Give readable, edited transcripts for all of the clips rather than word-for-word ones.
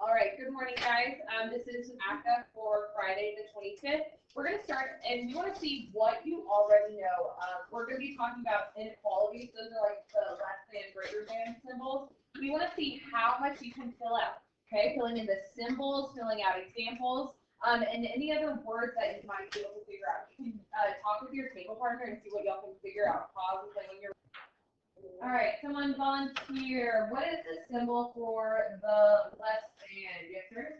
All right, good morning, guys. This is ACA for Friday the 25th. We're going to start, and we want to see what you already know. We're going to be talking about inequalities. Those are like the less than, greater than symbols. We want to see how much you can fill out, okay? Filling in the symbols, filling out examples, and any other words that you might be able to figure out. You can talk with your table partner and see what y'all can figure out. Pause and play when you're. All right, someone volunteer. What is the symbol for the less than? Yes, sir?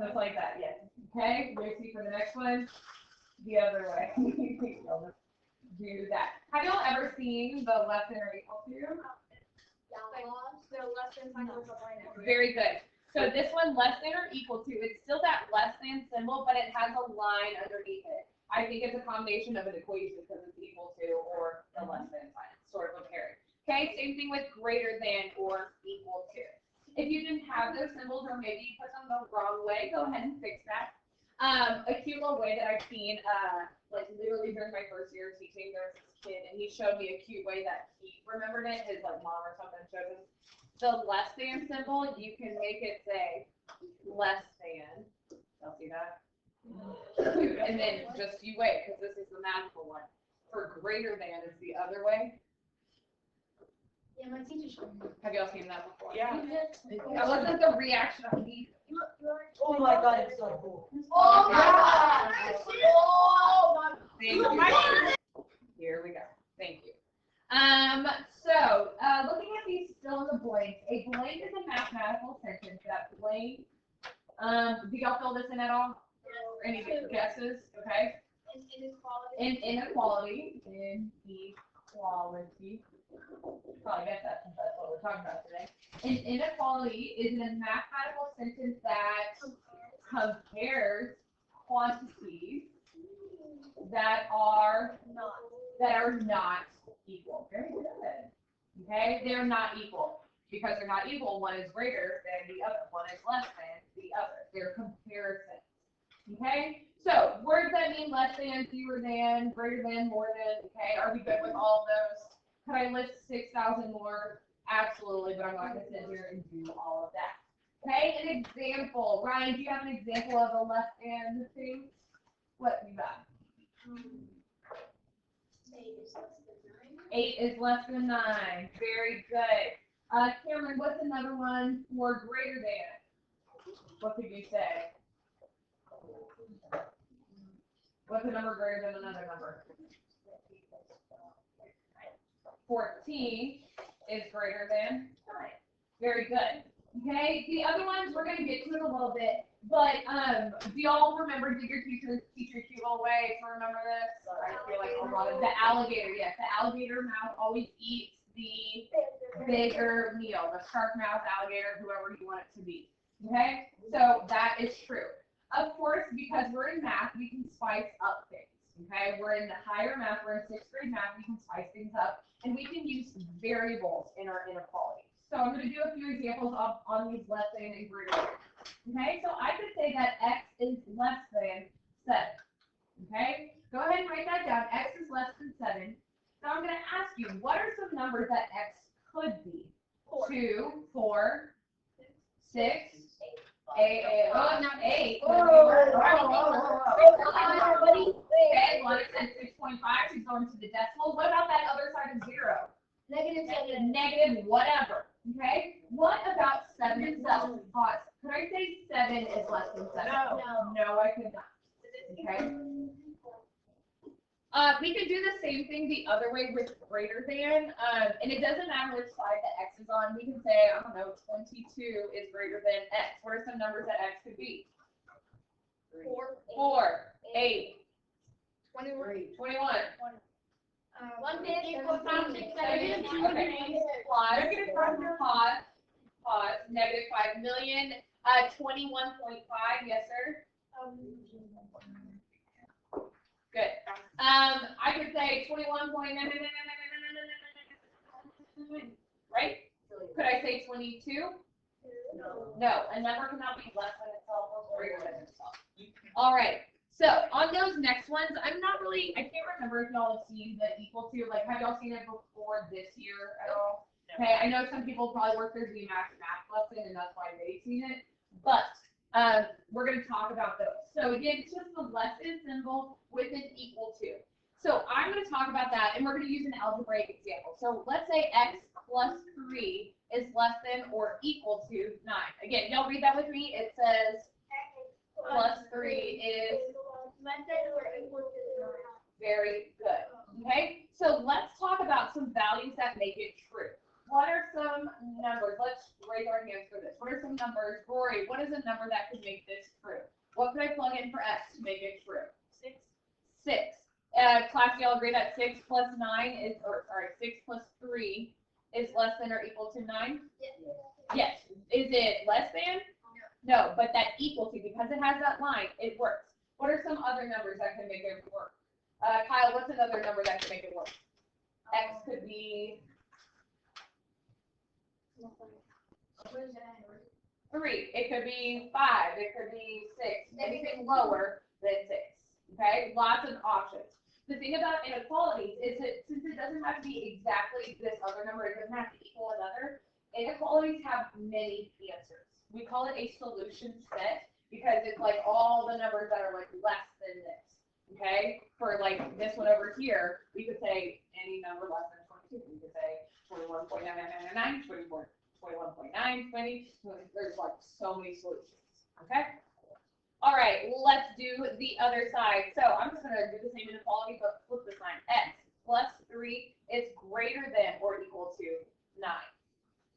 Just like that, yes. Okay, Lucy, for the next one, the other way. Do that. Have y'all ever seen the less than or equal to? Very good. So this one, less than or equal to, it's still that less than symbol, but it has a line underneath it. I think it's a combination of an equation because it's equal to or the less than sign, sort of a pairing. Okay, same thing with greater than or equal to. If you didn't have those symbols or maybe you put them the wrong way, go ahead and fix that. A cute little way that I've seen, like literally during my first year of teaching, there was this kid and he showed me a cute way that he remembered it. His like mom or something showed him the less than symbol. You can make it say less than. Y'all see that? And then just you wait, because this is the magical one. For greater than is the other way. Yeah, my teacher showed me. Have y'all seen that before? Yeah. That wasn't the reaction of me. Oh my god, it's so cool. Oh my god! Oh my god! Here we go. Thank you. So looking at these fill in the blanks, a blank is a mathematical sentence. That blank. Do y'all fill this in at all? Any guesses? Okay. Inequality. Probably guess that since that's what we're talking about today. An inequality is a mathematical sentence that compares quantities that are not equal. Very good. Okay, they're not equal. Because they're not equal, one is greater than the other, one is less than the other. They're comparisons. Okay, so words that mean less than, fewer than, greater than, more than. Okay, are we good with all of those? Could I list 6,000 more? Absolutely, but I'm not going to sit here and do all of that. Okay, an example. Ryan, do you have an example of a less than thing? What you got? 8 is less than 9. Very good. Cameron, what's another one for greater than? What could you say? What's a number greater than another number? 14 is greater than 9. Very good. Okay, the other ones, we're going to get to it a little bit, but do y'all remember, did your teacher teach you a cute little way to remember this? I feel like a lot of the alligator, yes, the alligator mouth always eats the bigger meal, the shark mouth alligator, whoever you want it to be. Okay, so that is true. Of course, because we're in math, we can spice up things. Okay, we're in the higher math, we're in 6th grade math, we can spice things up, and we can use variables in our inequalities. So I'm going to do a few examples on these less than and greater than. Okay, so I could say that x is less than 7. Okay, go ahead and write that down. X is less than 7. Now I'm going to ask you, what are some numbers that x could be? 2, 4, 6, 8. Oh, not 8. Okay, one is at 6.5. She's going to the decimal. What about that other side of 0? Negative whatever. Okay. What about 7 itself? Could I say 7 is less than 7? No, I could not. Okay. We could do the same thing the other way with greater than, and it doesn't matter which side the x is on. We can say, I don't know, 22 is greater than x. What are some numbers that x could be? 4, 8, 21. 5 million, 21.5, yes, sir? Good. I could say 21 point, right? Could I say 22? No, a number cannot be less than itself or greater than itself. All right. So on those next ones, I can't remember if y'all have seen the equal to, like, have y'all seen it before this year at all? Okay, I know some people probably work their GMAT math lesson, and that's why they've seen it, but we're going to talk about those. So again, it's just the less than symbol with an equal to. So I'm going to talk about that, and we're going to use an algebraic example. So let's say x plus 3 is less than or equal to 9. Again, y'all read that with me. It says plus 3 is less than or equal to 9. very good. Okay, so let's talk about some values that make it true. What are some numbers? Let's raise our hands for this. What are some numbers? Rory, what is a number that could make this true? What could I plug in for x to make it true? 6. 6. Class, y'all agree that 6 plus 9 is, or sorry, 6 plus 3 is less than or equal to 9? Yes. Yes. Is it less than? No, but that equal to, because it has that line, it works. What are some other numbers that can make it work? Kyle, what's another number that can make it work? X could be 3. It could be 5. It could be 6. Anything lower than 6. Okay, lots of options. The thing about inequalities is that since it doesn't have to be exactly this other number, it doesn't have to equal another, inequalities have many answers. We call it a solution set because it's like all the numbers that are like less than this. Okay, for like this one over here, we could say any number less than 22. We could say 21.999, 21.9, 20. There's like so many solutions. Okay. All right, let's do the other side. So I'm just going to do the same inequality, but flip the sign. X plus 3 is greater than or equal to 9.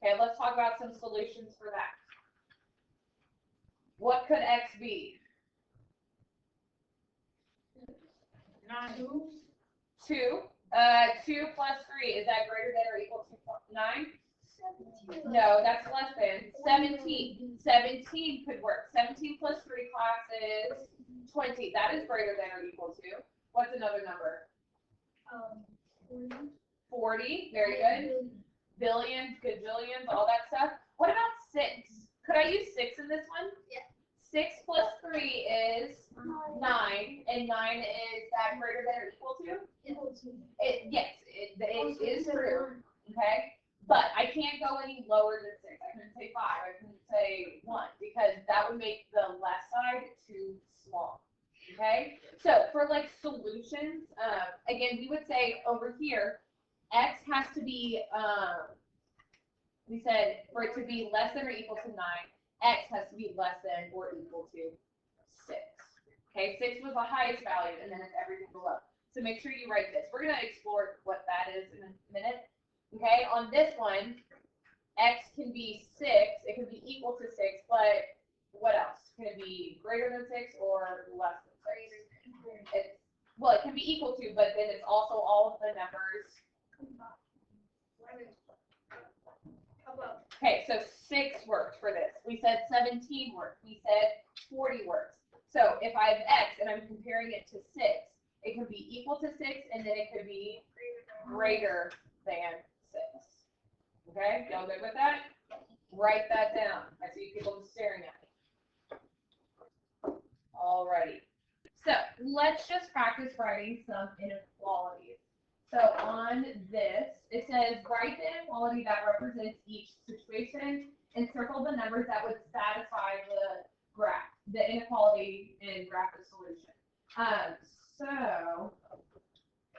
Okay, let's talk about some solutions for that. What could X be? 9. 2. 2 plus 3, is that greater than or equal to 9? 17. No, that's less than. 17. 17 could work. 17 plus 3 class is 20. That is greater than or equal to. What's another number? 40. Very good. Billions, gajillions, all that stuff. What about 6? Could I use 6 in this one? Yeah. 6 plus 3 is 9, and 9 is that greater than or equal to? Yes, it is true. Okay. But I can't go any lower than 6. I couldn't say 5. I couldn't say 1 because that would make the left side too small. Okay? So for like solutions, again, we would say over here, x has to be, we said for it to be less than or equal to 9, x has to be less than or equal to 6. Okay? 6 was the highest value, and then it's everything below. So make sure you write this. We're going to explore what that is in a minute. Okay, on this one, x can be 6, it can be equal to 6, but what else? Can it be greater than 6 or less than 6? Well, it can be equal to, but then it's also all of the numbers. Okay, so 6 worked for this. We said 17 worked. We said 40 works. So if I have x and I'm comparing it to 6, it can be equal to 6, and then it could be greater than 6. Okay, y'all good with that? Write that down. I see people just staring at me. Alrighty. So let's just practice writing some inequalities. So on this, it says write the inequality that represents each situation and circle the numbers that would satisfy the graph, the inequality and graph the solution. So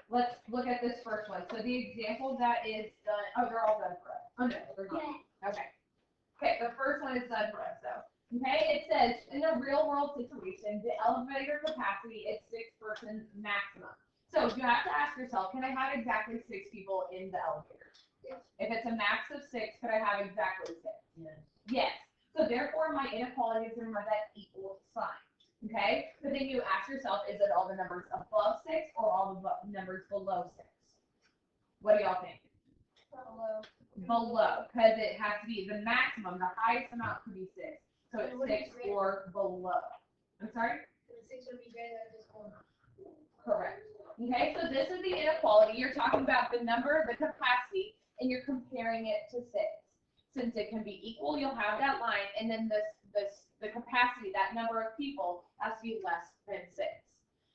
let's look at this first one. So the example that is done, oh, they're all done for us. Oh, no, they're not. Okay. Okay, the first one is done for us, though. Okay, it says, in a real-world situation, the elevator capacity is 6 persons maximum. So you have to ask yourself, can I have exactly 6 people in the elevator? Yes. If it's a max of 6, could I have exactly 6? Yes. Yes. So therefore, my inequality is going to have that equal sign. Okay, but then you ask yourself, is it all the numbers above 6 or all the numbers below 6? What do y'all think? Below, because it has to be the maximum, the highest amount could be 6. So it's 6 or below. I'm sorry? The 6 would be greater than this one. Correct. Okay, so this is the inequality. You're talking about the number, the capacity, and you're comparing it to 6. Since it can be equal, you'll have that line, and then the capacity, that number of people, has to be less than 6.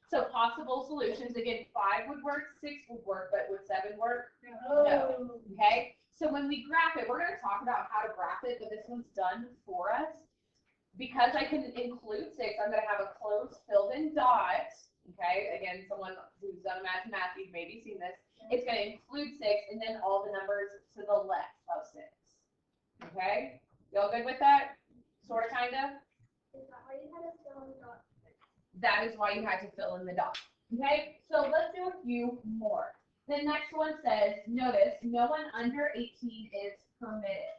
So possible solutions, again, 5 would work, 6 would work, but would 7 work? No. Okay, So when we graph it, we're going to talk about how to graph it, but this one's done for us. Because I can include 6, I'm going to have a closed filled in dot. Okay, again, someone who's done math, you've maybe seen this. It's going to include 6 and then all the numbers to the left of 6. Okay, y'all good with that? Sort of, kind of? That is why you had to fill in the dot. Okay, so let's do a few more. The next one says, notice, no one under 18 is permitted.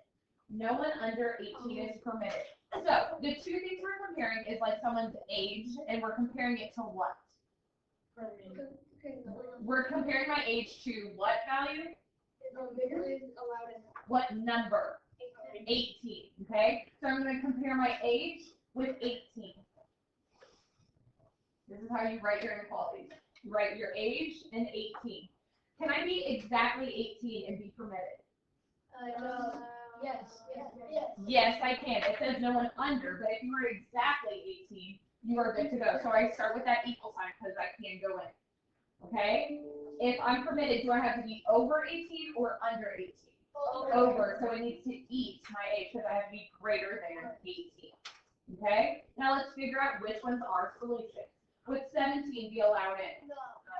No one under 18 is permitted. So the two things we're comparing is like someone's age, and we're comparing it to what? We're comparing my age to what value? What number? 18. Okay, so I'm going to compare my age with 18. This is how you write your inequalities. You write your age and 18. Can I be exactly 18 and be permitted? Yes. Yes, I can. It says no one under, but if you were exactly 18, you are good to go. So I start with that equal sign because I can go in. Okay? If I'm permitted, do I have to be over 18 or under 18? Over. So it needs to eat my age because I have to be greater than 18. Okay? Now let's figure out which one's our solution. Would 17 be allowed in?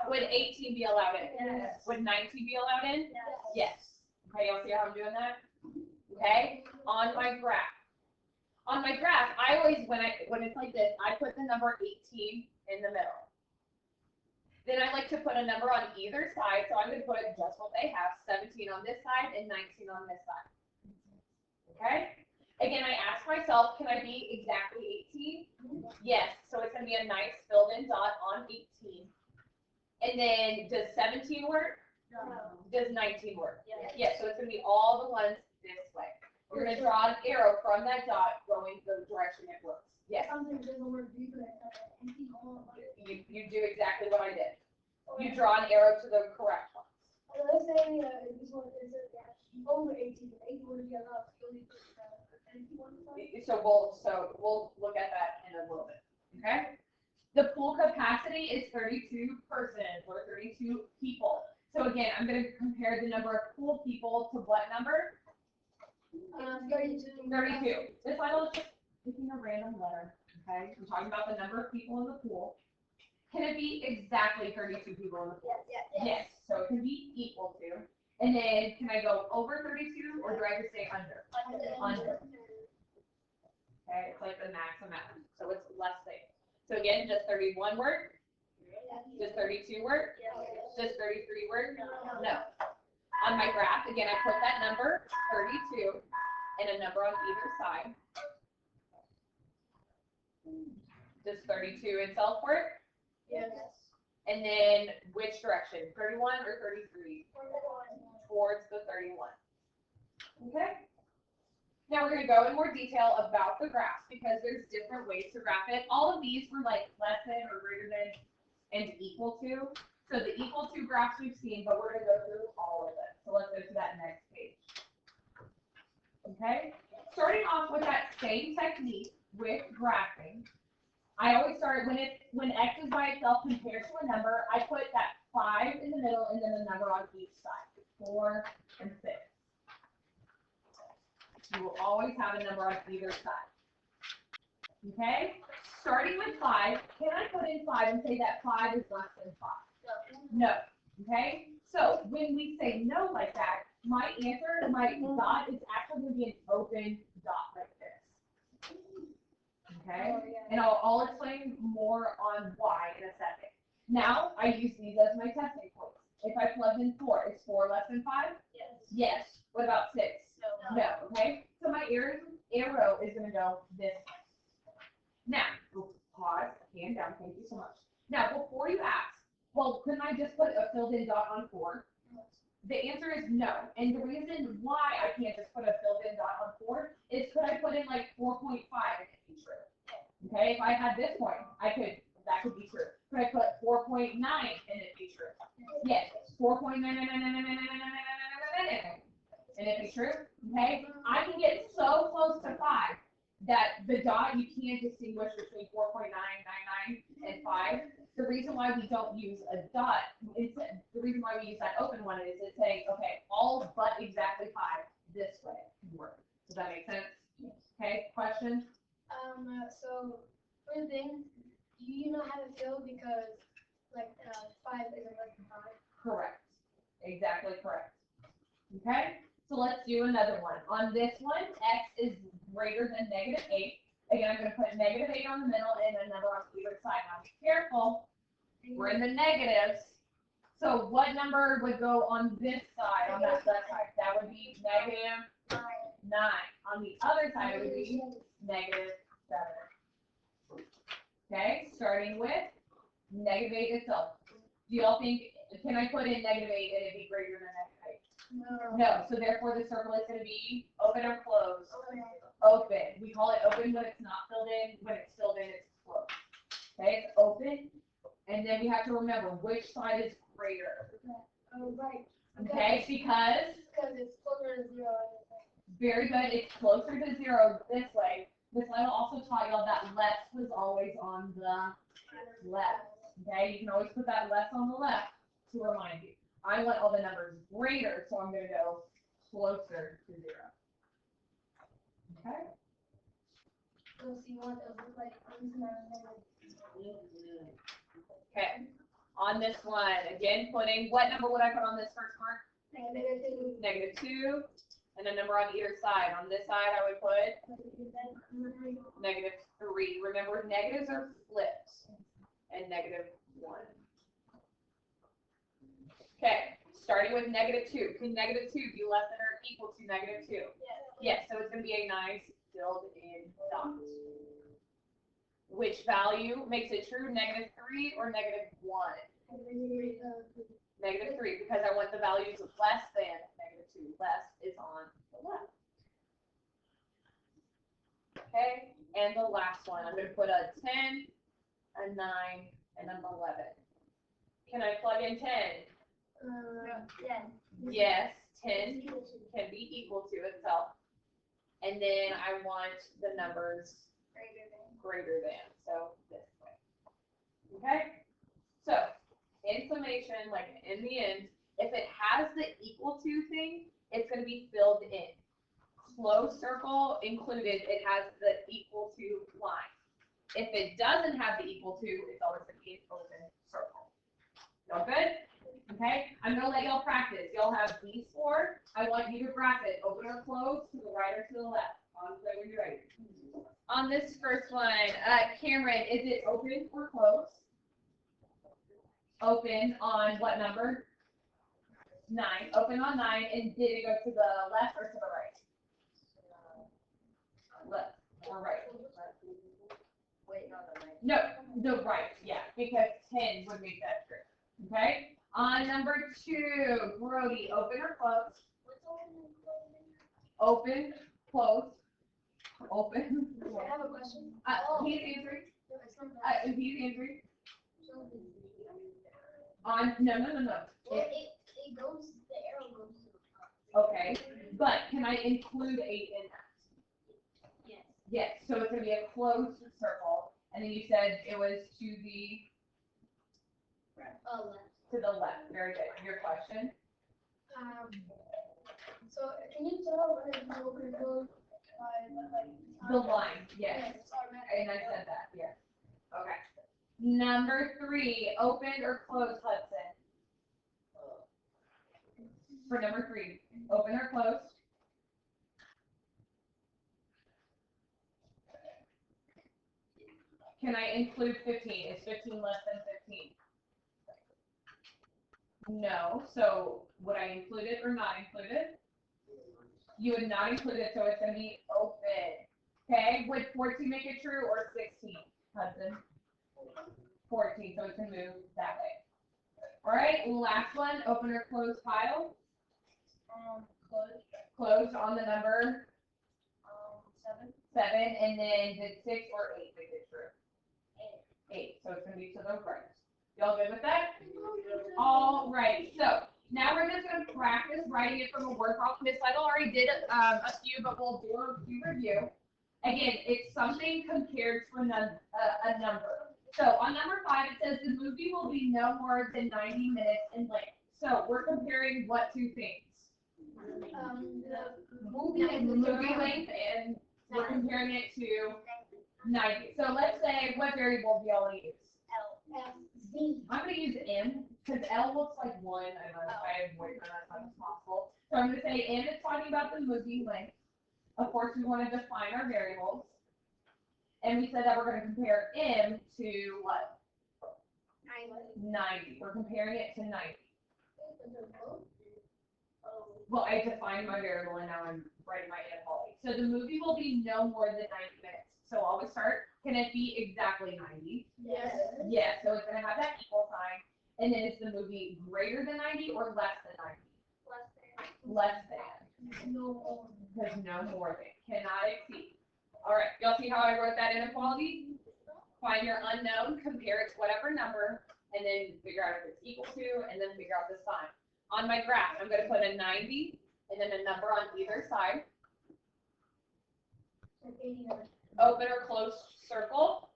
Would 18 be allowed in? Yes. Would 19 be allowed in? Yes. Okay, y'all see how I'm doing that? Okay, on my graph. On my graph, I always, when it's like this, I put the number 18 in the middle. Then I like to put a number on either side, so I'm going to put just what they have, 17 on this side and 19 on this side. Okay? Again, I ask myself, can I be exactly 18? Yes, so it's going to be a nice filled-in dot on 18. And then, does 17 work? No. Does 19 work? Yes. Yes, so it's going to be all the ones this way. We're going to draw an arrow from that dot going the direction it works. Yes. Something doesn't work deeper than empty hole. You do exactly what I did. You draw an arrow to the correct ones. Let's say this one is over 18, 18 would be allowed. So we'll look at that in a little bit. Okay. The pool capacity is 32 persons or 32 people. So again, I'm going to compare the number of pool people to what number? 32. 32. This Bible is just picking a random letter. Okay. I'm talking about the number of people in the pool. Can it be exactly 32 people in the pool? Yes. So it can be equal to. And then can I go over 32 or do I have to stay under? Under. Okay, it's like the max amount. So it's less than. So again, does 31 work? Does 32 work? Does 33 work? No. On my graph, again, I put that number, 32, and a number on either side. Does 32 itself work? Yes. And then which direction? 31 or 33? Towards the 31. Okay? Now we're going to go in more detail about the graphs because there's different ways to graph it. All of these were like less than or greater than and equal to. So the equal to graphs we've seen, but we're going to go through all of them. So let's go to that next page. Okay? Starting off with that same technique with graphing, I always start when x is by itself compared to a number, I put that 5 in the middle and then a number on each side, 4 and 6. You will always have a number on either side. Okay? Starting with 5, can I put in 5 and say that 5 is less than 5? No. Okay? So when we say no like that, my answer, my dot is actually going to be an open dot like this. Okay? And I'll explain more on why in a second. Now, I use these as my testing points. If I plug in 4, is 4 less than 5? Yes. Yes. What about 6? No. Okay? So my arrow is going to go this way. Now, pause, hand down, thank you so much. Now, before you ask, well, couldn't I just put a filled-in dot on 4? The answer is no. And the reason why I can't just put a filled-in dot on 4 is could I put in like 4.5 and it be true? Okay, if I had this point, that could be true. Could I put 4.9 and it be true? Yes, 4.9 and it be true? Okay, I can get so close to 5 that the dot, you can't distinguish between 4.999 and 5. The reason why we don't use a dot, the reason why we use that open one is it's saying, okay, all but exactly 5 this way work. Does that make sense? Okay, questions? So for the thing, you know how to feel because like 5 isn't less than 5. Correct. Exactly correct. Okay, so let's do another one. On this one, x is greater than -8. Again, I'm going to put -8 on the middle and a number on either side. Now be careful, we're in the negatives. So what number would go on this side, on that left side? That would be -9. On the other side, it would be -7. Okay, starting with -8 itself. Do y'all think, can I put in -8 and it'd be greater than -8? No, so therefore the circle is going to be open or closed? Open. We call it open when it's not filled in. When it's filled in, it's closed. Okay, it's open. And then we have to remember which side is greater. Oh, right. Okay, because? Because it's closer to 0. Very good. It's closer to 0 this way. This will also taught y'all that less was always on the left. Okay, you can always put that less on the left to remind you. I want all the numbers greater, so I'm going to go closer to 0. Okay? So you want to look like Okay. On this one, again, putting, what number would I put on this first mark? -2. And a number on either side. On this side, I would put -3. Remember, negatives are flipped. And -1. Okay, starting with -2. Can -2 be less than or equal to -2? Yes, so it's going to be a nice filled in dot. Which value makes it true, -3 or -1? -3, because I want the values of less than -2. Less is on the left. Okay, and the last one, I'm going to put a 10, a 9, and an 11. Can I plug in 10? Yes, 10 can be equal to itself. And then I want the numbers greater than, so this way. Okay? So, in summation, like in the end, if it has the equal to thing, it's going to be filled in. Closed circle included, it has the equal to line. If it doesn't have the equal to, it's always going to be an open circle. Y'all good? Okay, I'm going to let y'all practice. Y'all have these 4. I want you to practice. Open or close to the right or to the left. On play when you're ready. On this first one, Cameron, is it open or closed? Open on what number? 9. Open on 9. And did it go to the left or to the right? Left or right? Wait, not the right. No, the right, yeah, because 10 would make that true. Okay? On number 2, Brody, open or close? Open, close, open. I have a question. He's answering. He's answering. On, no. It goes, the arrow goes to the top. Okay, but can I include 8 in that? Yes. Yes, so it's going to be a closed circle, and then you said it was to the Left. to the left. Very good. Your question? So can you tell when it's open or closed by The line, yes. it's automatic. And I said that, yes. Okay. Number 3, opened or closed, Hudson? For number 3, open or closed? Can I include 15? Is 15 less than 15? No. So would I include it or not include it? You would not include it, so it's going to be open. Okay. Would 14 make it true or 16, Hudson? 14, so it can move that way. All right. Last one, open or close file? Closed on the number? 7. And then did 6 or 8 make it true? 8. So it's going to be to the right. Y'all good with that? All right. So now we're just going to practice writing it from a word problem. Miss Lytle already did a few, but we'll do a few review. Again, it's something compared to a number. So on number 5, it says the movie will be no more than 90 minutes in length. So we're comparing what two things? The Movie length, and we're comparing it to 90. So let's say, what variable do y'all use? I'm going to use M, because L looks like 1, and I avoid that as much as possible. So I'm going to say M is talking about the movie length. Of course, we want to define our variables. And we said that we're going to compare M to what? 90. We're comparing it to 90. Well, I defined my variable, and now I'm writing my inequality. So the movie will be no more than 90 minutes. So I'll start. Can it be exactly 90? Yes. Yes. So it's going to have that equal sign. And then is the movie greater than 90 or less than 90? Less than. No more. Because no more than. Cannot exceed. All right. Y'all see how I wrote that inequality? Find your unknown, compare it to whatever number, and then figure out if it's equal to, and then figure out the sign. On my graph, I'm going to put a 90 and then a number on either side. Open or close circle.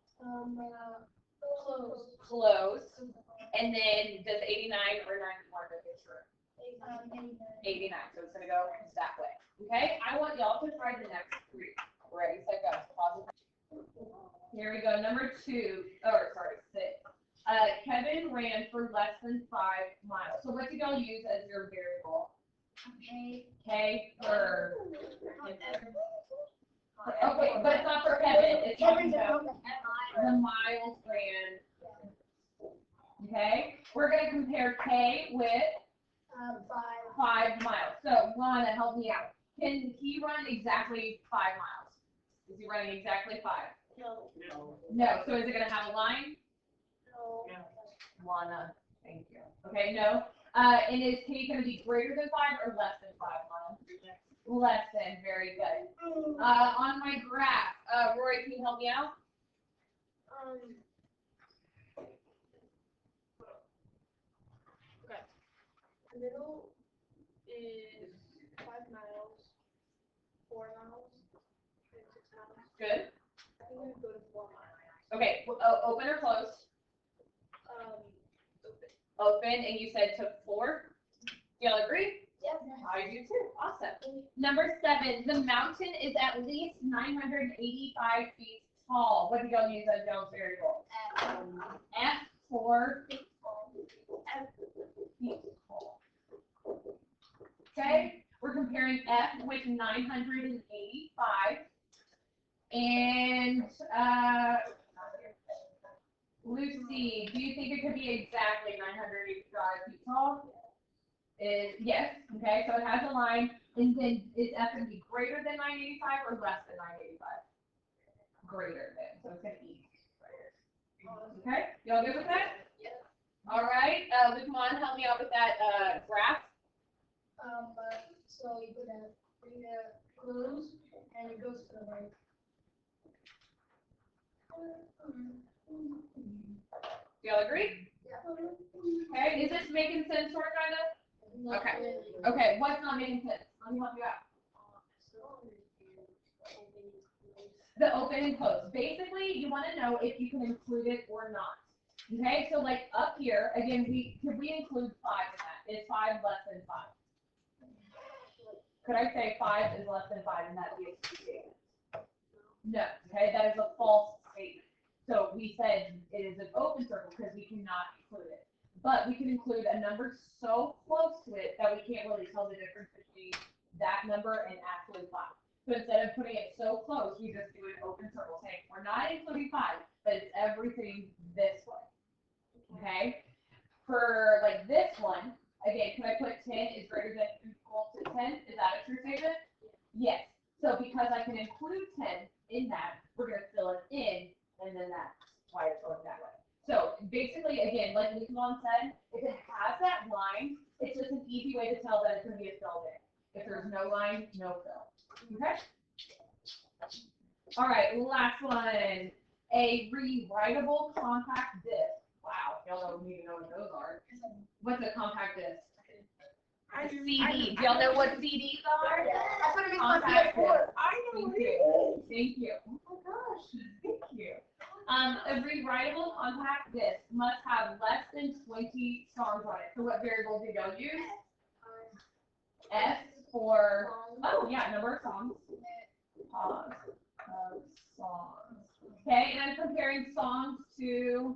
Close. Close. And then does 89 or 91 make it true? 89. So it's going to go that way. Okay? I want y'all to try the next 3. Ready, set, go. Pause. Here we go. Number 2. Or sorry, 6. Kevin ran for less than 5 miles. So what did y'all use as your variable? K for. Oh wait, but it's not for Kevin. It's talking about the miles ran. Okay, we're gonna compare K with 5 miles. So Lana, help me out. Can he run exactly 5 miles? Is he running exactly 5? No. So is it gonna have a line? Lana, thank you. Okay, no. And is K going to be greater than 5 or less than 5, Lana? Less than, very good. On my graph, Roy, can you help me out? Okay. The middle is 5 miles, 4 miles, and 6 miles. Good. I think we would go to 4 miles. Okay, open or close? Open, and you said took 4. Do y'all agree? Yes. I do too. Awesome. Number 7, the mountain is at least 985 feet tall. What do y'all use as y'all's variable? F for feet tall. Okay, we're comparing F with 985, and Lucy, do you think it could be exactly 985 feet tall? Yes. Okay, so it has a line, and then is F going to be greater than 985 or less than 985? Greater than, so it's going to be greater. Okay, y'all good with that? Yes. All right, Lukman, help me out with that graph. So you put a close, and it goes to the right. Do y'all agree? Okay, is this making sense, sort kind of? Okay. Okay, what's not making sense? Let me help you out. The open and close. Basically, you want to know if you can include it or not. Okay, so like up here, again, could we include 5 in that? Is 5 less than 5? Could I say 5 is less than 5 and that be a true statement? No. Okay, that is a false statement. So we said it is an open circle because we cannot include it. But we can include a number so close to it that we can't really tell the difference between that number and actually 5. So instead of putting it so close, we just do an open circle saying we're not including 5, but it's everything this way. Okay? For like this one, again, can I put 10 is greater than or equal to 10? Is that a true statement? Yes. So because I can include 10 in that, we're going to fill it in, and then that's why it's going that way. So basically, again, like Lukeman said, if it has that line, it's just an easy way to tell that it's going to be a filled in. If there's no line, no fill. Okay? All right, last one. A rewritable compact disc. Wow, y'all don't even know what those are. What's a compact disc? A CD. Do y'all know what CDs are? That's what it means by Compact PS4. disc. Thank you. Thank you. Oh my gosh. Thank you. A rewritable compact disc must have less than 20 songs on it. So what variable did y'all use? S for, oh yeah, number of songs. Pause. Of songs. Okay, and I'm comparing songs to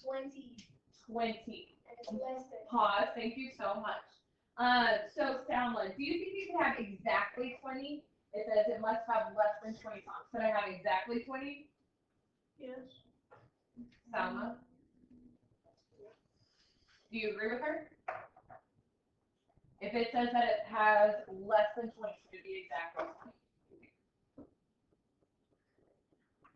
20. 20. And it's less than. Pause. Thank you so much. So Salma, do you think you can have exactly 20? It says it must have less than 20 songs. Could I have exactly 20? Yes. Salma? Do you agree with her? If it says that it has less than 20, should it be exactly 20?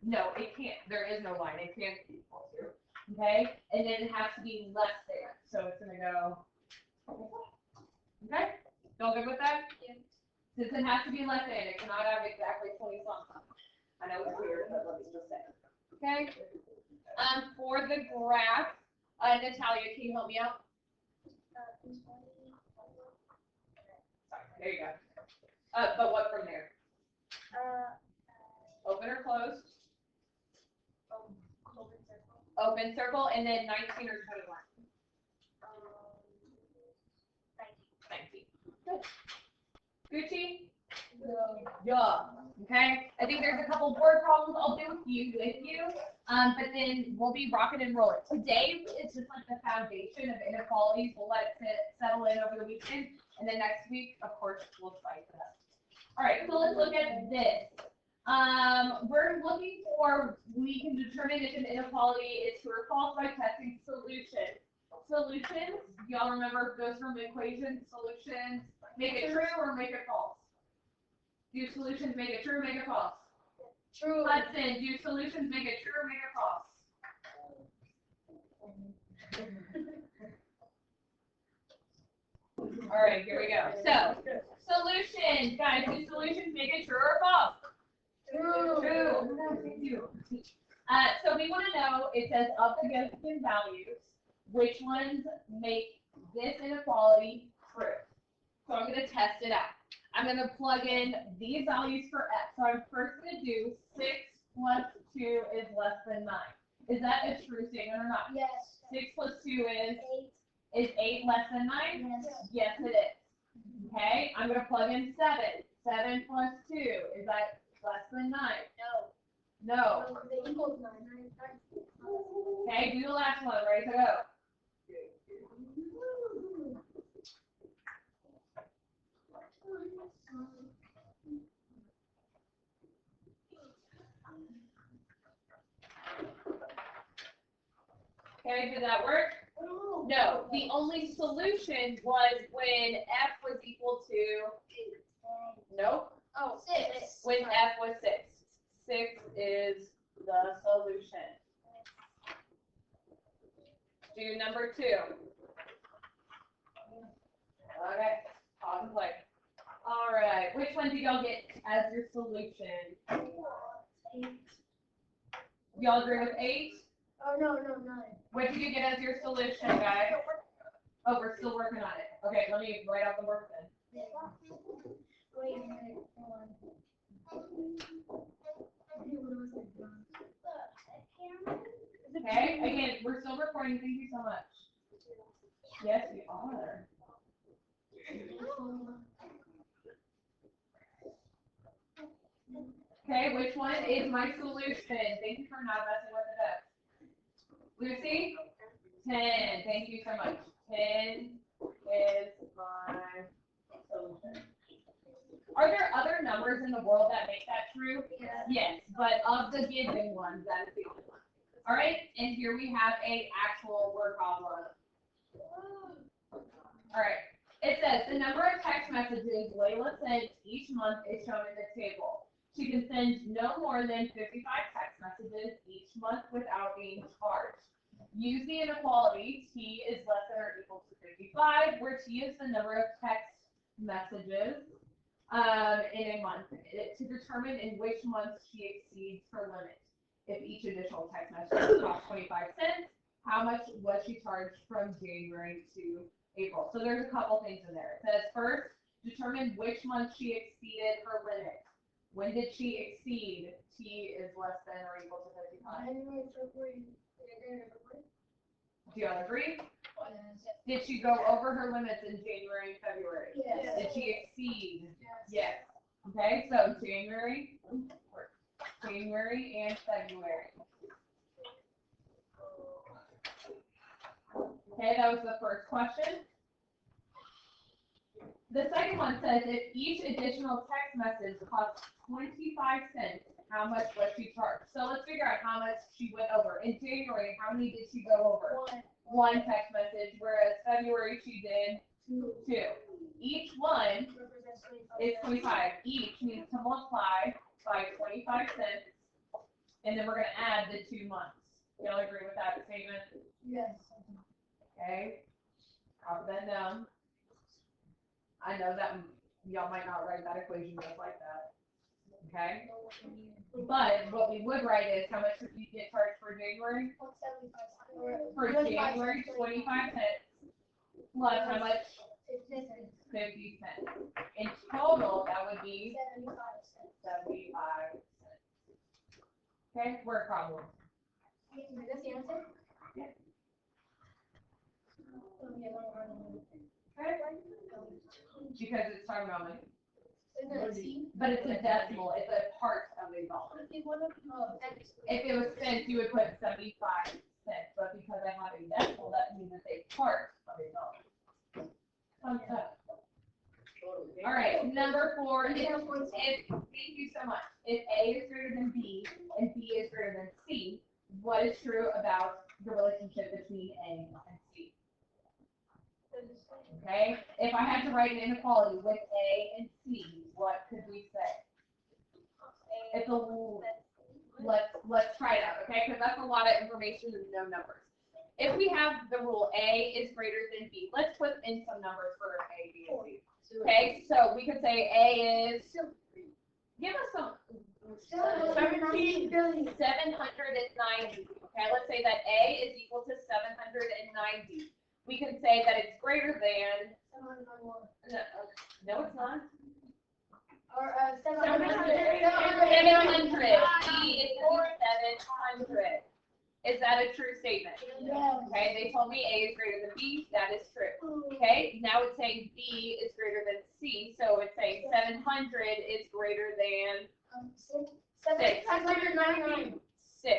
No, it can't. There is no line. It can't be equal to. Okay? And then it has to be less than. So it's going to go. Okay? Y'all good with that? Yeah. Since it has to be less than, it cannot have exactly 20 songs. I know it's weird, but let me just say. Okay? For the graph, Natalia, can you help me out? There you go. But what from there? Open or closed? Open circle, and then 19 or 21. 19. Good. Gucci? Yeah. Okay. I think there's a couple word problems I'll do with you, but then we'll be rocking and rolling. Today it's just like the foundation of inequalities. We'll let it settle in over the weekend, and then next week, of course, we'll spice it up. All right. So let's look at this. We're looking for, we can determine if an inequality is true or false by testing solutions. Solutions, y'all remember those from equations, solutions, make it true or make it false? Do solutions make it true or make it false? True. Hudson, do solutions make it true or make it false? All right, here we go. So, solutions, guys, do solutions make it true or false? True. True. Thank you. So we want to know, it says of the given values, which ones make this inequality true. So I'm going to test it out. I'm going to plug in these values for x. So I'm first going to do 6 plus 2 is less than 9. Is that a true statement or not? Yes. 6 plus 2 is? 8. Is 8 less than 9? Yes. Yes, it is. Okay, I'm going to plug in 7. 7 plus 2, is that less than 9? No. No. They equals 9. Okay, do the last one. Ready to go. Okay, did that work? No. The only solution was when f was equal to, nope, Oh, 6. when f was 6. 6 is the solution. Do number 2. Okay, pause and play. All right, which one did y'all get as your solution? 8. Y'all agree with 8? Oh, no, 9. What did you get as your solution, guys? Oh, we're still working on it. Okay, let me write out the work then. Wait a minute. Hold on. Okay, again, we're still recording. Thank you so much. Yes, we are. Okay, which one is my solution? Thank you for not messing with the desk. Lucy? 10. Thank you so much. 10 is my solution. Are there other numbers in the world that make that true? Yes, but of the given ones, that is the only one. All right, and here we have a actual word problem. All right, it says the number of text messages Layla sends each month is shown in the table. She can send no more than 55 text messages each month without being charged. Use the inequality, t is less than or equal to 55, where t is the number of text messages in a month, to determine in which month she exceeds her limit. If each additional text message costs 25 cents, how much was she charged from January to April. So there's a couple things in there. It says first, determine which month she exceeded her limit. When did she exceed? T is less than or equal to 55. January, February, January, February. Do you all agree? Did she go over her limits in January and February? Yes. Did she exceed? Yes. Yes. Okay, so January and February. Okay, that was the first question. The second one says if each additional text message costs 25 cents, how much was she charged? So let's figure out how much she went over. In January, how many did she go over? One text message, whereas February she did two. Each one is 25. Each needs to multiply by 25 cents, and then we're going to add the 2 months. Y'all agree with that statement? Yes. Okay. Copy that down. I know that y'all might not write that equation just like that. Okay? But what we would write is how much did you get charged for January? For January, 25 cents. Plus how much? 50 cents. In total, that would be 75 cents. Okay, word problem. That's the answer? Yeah. Okay. Because it's talking about money. Isn't it C? But it's a decimal, it's a part of a dollar. If it was cents, you would put 75 cents, but because I have a decimal, that means it's a part of a dollar. All right, number 4, thank you so much. If A is greater than B and B is greater than C, what is true about the relationship between A and C? Okay, if I had to write an inequality with A and C, what could we say? It's a let's try it out, okay? Because that's a lot of information and no numbers. If we have the rule A is greater than B, let's put in some numbers for A, B, and C. Okay, so we could say A is, give us some, 17 billion. 790. Okay, let's say that A is equal to 790. We can say that it's greater than, no it's not. Or 700. 700. 700. B is equal to 700. Is that a true statement? Yes. Okay, they told me A is greater than B, that is true. Okay, now it's saying B is greater than C, so it's saying 700 is greater than 699. 6.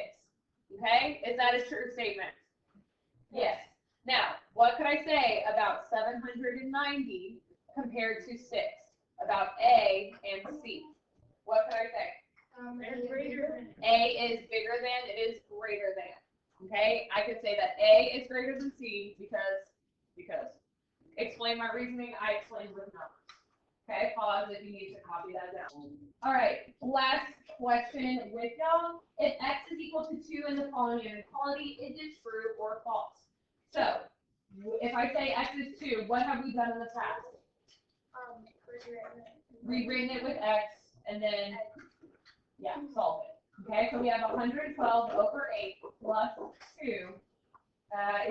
Okay, is that a true statement? Yes. Now, what could I say about 790 compared to 6? About A and C? What could I say? A is bigger than, it is greater than. Okay, I could say that A is greater than C because. Explain my reasoning, I explained with numbers. Okay, pause if you need to copy that down. All right, last question with y'all. If X is equal to 2 in the following inequality, is it true or false? So, if I say X is 2, what have we done in the past? Rewritten it with X and then, yeah, solve it. Okay, so we have 112 over 8 plus 2.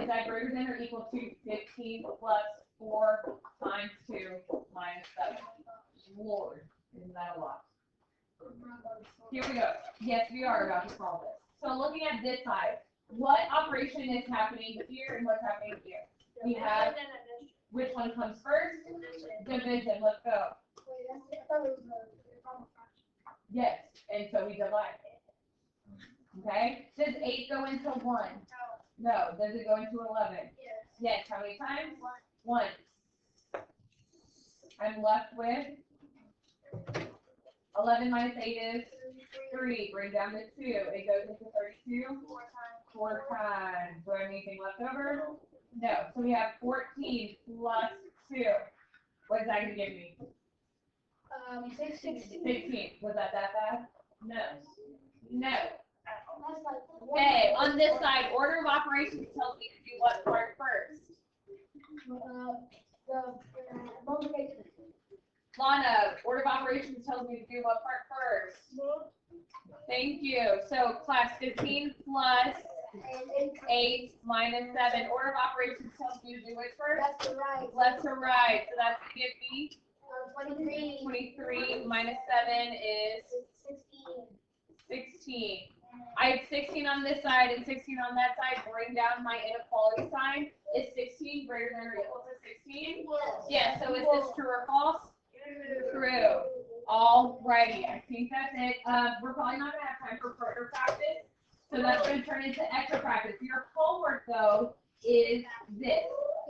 Is that greater than or equal to 15 plus 4 times 2 minus 7? Lord, isn't that a lot? Here we go. Yes, we are about to solve this. So looking at this side, what operation is happening here and what's happening here? We have, which one comes first? Division, let's go. Yes, and so we divide. Okay, does 8 go into 1? No. Does it go into 11? Yes, how many times? Once. I'm left with 11 minus 8 is 3. Bring down to 2. It goes into 32 4 times. Do I have anything left over? No. So we have 14 plus 2. What is that going to give me? 16. Was that bad? No. No. Okay, on this side, order of operations tells me to do what part first? Lana, order of operations tells me to do what part first? Thank you. So class 15 plus 8 minus 7. Order of operations tells you to do which first? Left to right. Left to right. So that's going to give me 23. 23 minus 7 is 16. 16. I have 16 on this side and 16 on that side. Bring down my inequality sign. Is 16 greater than or equal to 16? Yes. So is this true or false? True. Alrighty. I think that's it. We're probably not going to have time for further practice. So that's going to turn into extra practice. Your homework, though, is this.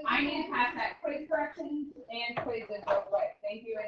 I need to pass that quiz corrections and quizzes real quick. Thank you.